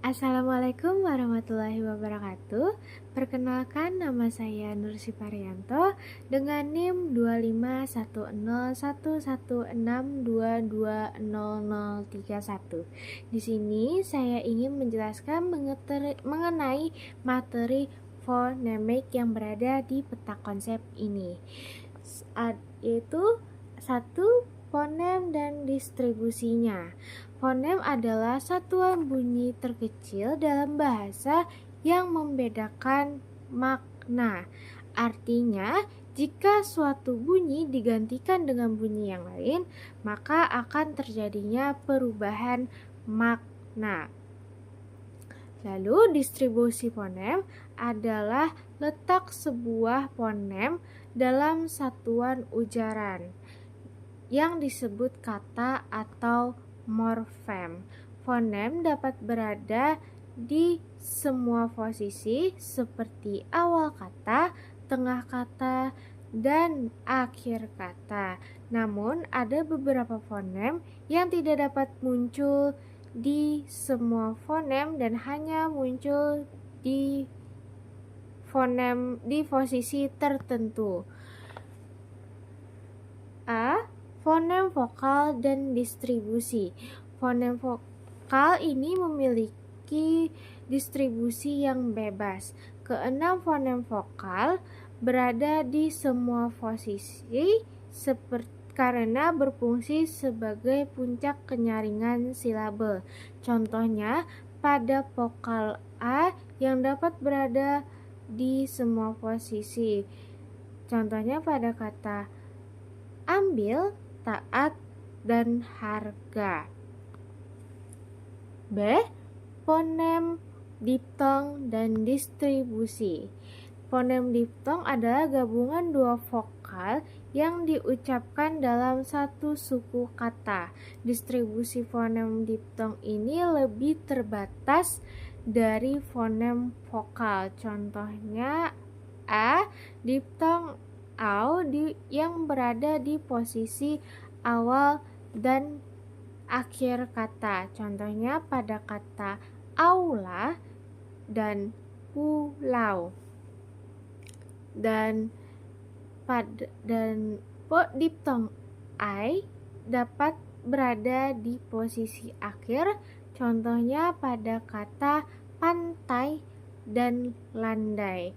Assalamualaikum warahmatullahi wabarakatuh. Perkenalkan, nama saya Nursi Parianto dengan NIM 2510116220031. Di sini saya ingin menjelaskan mengenai materi fonemik yang berada di peta konsep ini, yaitu satu, fonem dan distribusinya. Fonem adalah satuan bunyi terkecil dalam bahasa yang membedakan makna. Artinya, jika suatu bunyi digantikan dengan bunyi yang lain, maka akan terjadinya perubahan makna. Lalu, distribusi fonem adalah letak sebuah fonem dalam satuan ujaran yang disebut kata atau morfem. Fonem dapat berada di semua posisi seperti awal kata, tengah kata, dan akhir kata. Namun ada beberapa fonem yang tidak dapat muncul di semua fonem dan hanya muncul di posisi tertentu. A. Fonem vokal dan distribusi. Fonem vokal ini memiliki distribusi yang bebas. Keenam fonem vokal berada di semua posisi karena berfungsi sebagai puncak kenyaringan silabel. Contohnya pada vokal A yang dapat berada di semua posisi. Contohnya pada kata ambil, taat, dan harga. B. Fonem diftong dan distribusi. Fonem diftong adalah gabungan dua vokal yang diucapkan dalam satu suku kata. Distribusi fonem diftong ini lebih terbatas dari fonem vokal. Contohnya A. Diftong au yang berada di posisi awal dan akhir kata. Contohnya pada kata aula dan pulau. Dan diftong ai dapat berada di posisi akhir. Contohnya pada kata pantai dan landai.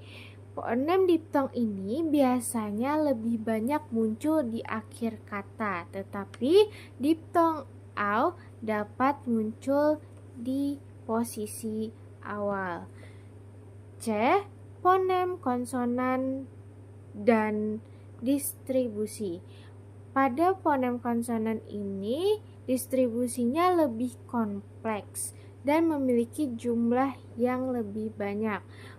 Fonem diftong ini biasanya lebih banyak muncul di akhir kata, tetapi diftong au dapat muncul di posisi awal. C. Fonem konsonan dan distribusi. Pada fonem konsonan ini, distribusinya lebih kompleks dan memiliki jumlah yang lebih banyak.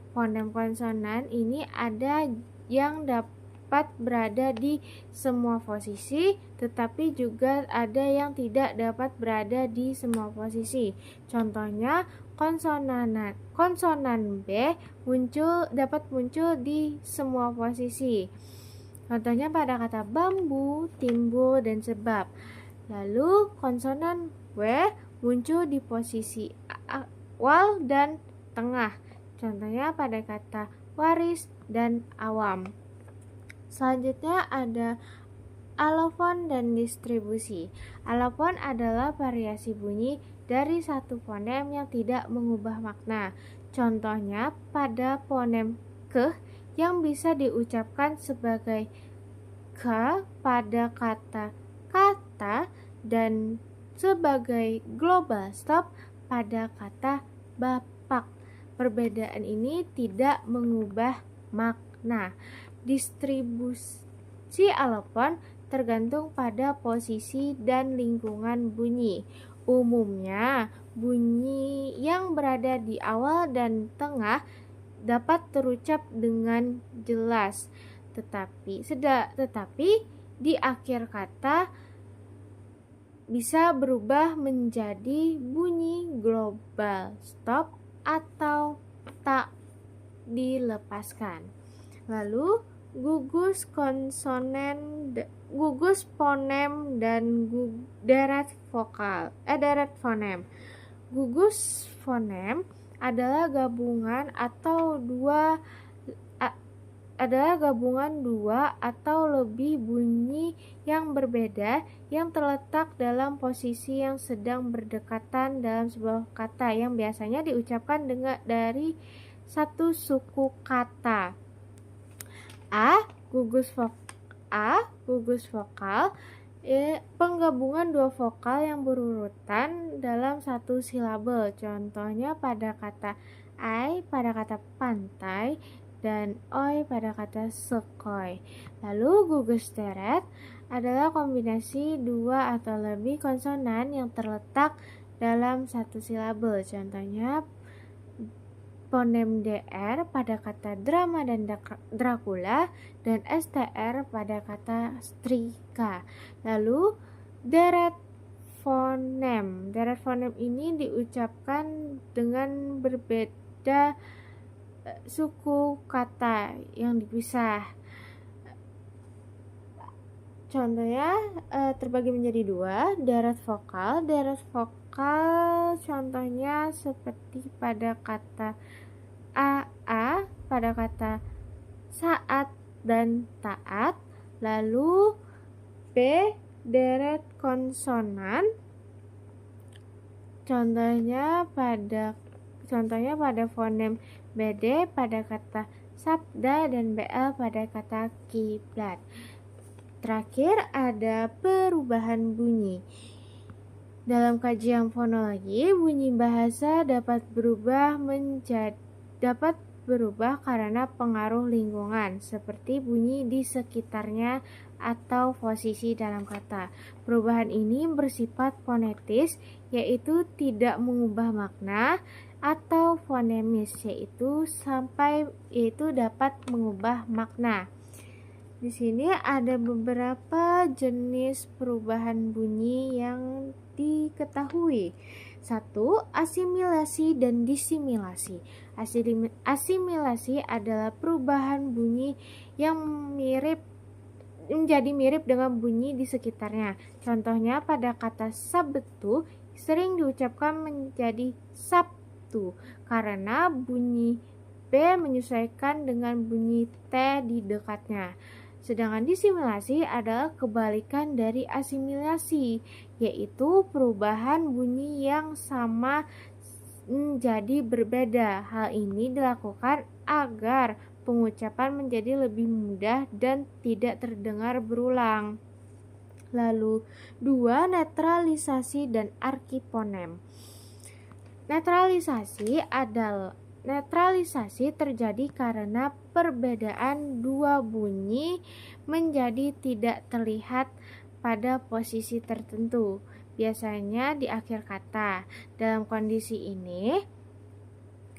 Fonem konsonan ini ada yang dapat berada di semua posisi, tetapi juga ada yang tidak dapat berada di semua posisi. Contohnya, konsonan B dapat muncul di semua posisi. Contohnya pada kata bambu, timbul, dan sebab. Lalu konsonan W muncul di posisi awal dan tengah. Contohnya pada kata waris dan awam. Selanjutnya ada alofon dan distribusi. Alofon adalah variasi bunyi dari satu fonem yang tidak mengubah makna. Contohnya pada fonem keh yang bisa diucapkan sebagai ke pada kata kata dan sebagai global stop pada kata bapak. Perbedaan ini tidak mengubah makna. Distribusi alofon tergantung pada posisi dan lingkungan bunyi. Umumnya, bunyi yang berada di awal dan tengah dapat terucap dengan jelas, tetapi di akhir kata bisa berubah menjadi bunyi global stop atau tak dilepaskan. Lalu gugus fonem dan deret fonem. Gugus fonem adalah gabungan dua atau lebih bunyi yang berbeda yang terletak dalam posisi yang sedang berdekatan dalam sebuah kata yang biasanya diucapkan dari satu suku kata. Gugus vokal penggabungan dua vokal yang berurutan dalam satu silabel. Contohnya pada kata ai pada kata pantai dan oi pada kata sekoi. Lalu gugus deret adalah kombinasi dua atau lebih konsonan yang terletak dalam satu silabel. Contohnya fonem DR pada kata drama dan Dracula dan STR pada kata setrika. Lalu deret fonem. Deret fonem ini diucapkan dengan berbeda suku kata yang dipisah. Contohnya terbagi menjadi dua, deret vokal. Deret vokal contohnya seperti pada kata AA, pada kata saat dan taat. Lalu B, deret konsonan. Contohnya pada fonem BD pada kata sabda dan BL pada kata kiblat. Terakhir ada perubahan bunyi. Dalam kajian fonologi, bunyi bahasa dapat berubah karena pengaruh lingkungan, seperti bunyi di sekitarnya atau posisi dalam kata. Perubahan ini bersifat fonetis, yaitu tidak mengubah makna, atau fonemis, yaitu dapat mengubah makna. Di sini ada beberapa jenis perubahan bunyi yang diketahui. 1. Asimilasi dan disimilasi. Asimilasi adalah perubahan bunyi yang menjadi mirip dengan bunyi di sekitarnya. Contohnya pada kata Sabtu sering diucapkan menjadi Sabtu karena bunyi B menyesuaikan dengan bunyi T di dekatnya. Sedangkan disimilasi adalah kebalikan dari asimilasi, yaitu perubahan bunyi yang sama menjadi berbeda. Hal ini dilakukan agar pengucapan menjadi lebih mudah dan tidak terdengar berulang. Lalu 2. Netralisasi dan arkiponem. Netralisasi terjadi karena perbedaan dua bunyi menjadi tidak terlihat pada posisi tertentu, biasanya di akhir kata. Dalam kondisi ini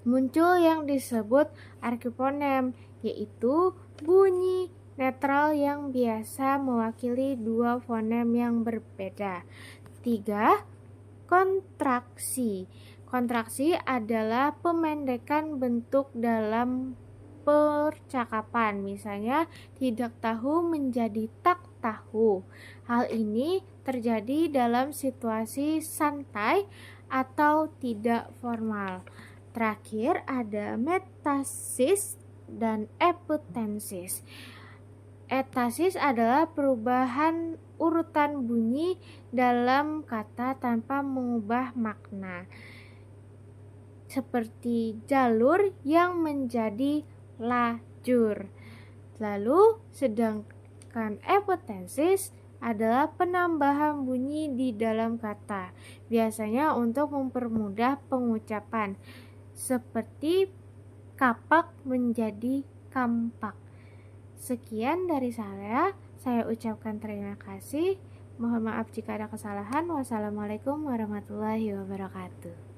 muncul yang disebut arkiponem, yaitu bunyi netral yang biasa mewakili dua fonem yang berbeda. 3. Kontraksi. Kontraksi adalah pemendekan bentuk dalam percakapan. Misalnya, tidak tahu menjadi tak tahu. Hal ini terjadi dalam situasi santai atau tidak formal. Terakhir ada metasis dan epithesis. Etasis adalah perubahan urutan bunyi dalam kata tanpa mengubah makna, seperti jalur yang menjadi lajur. Lalu sedangkan epithesis adalah penambahan bunyi di dalam kata, biasanya untuk mempermudah pengucapan, seperti kapak menjadi kampak. Sekian dari saya ucapkan terima kasih. Mohon maaf jika ada kesalahan. Wassalamualaikum warahmatullahi wabarakatuh.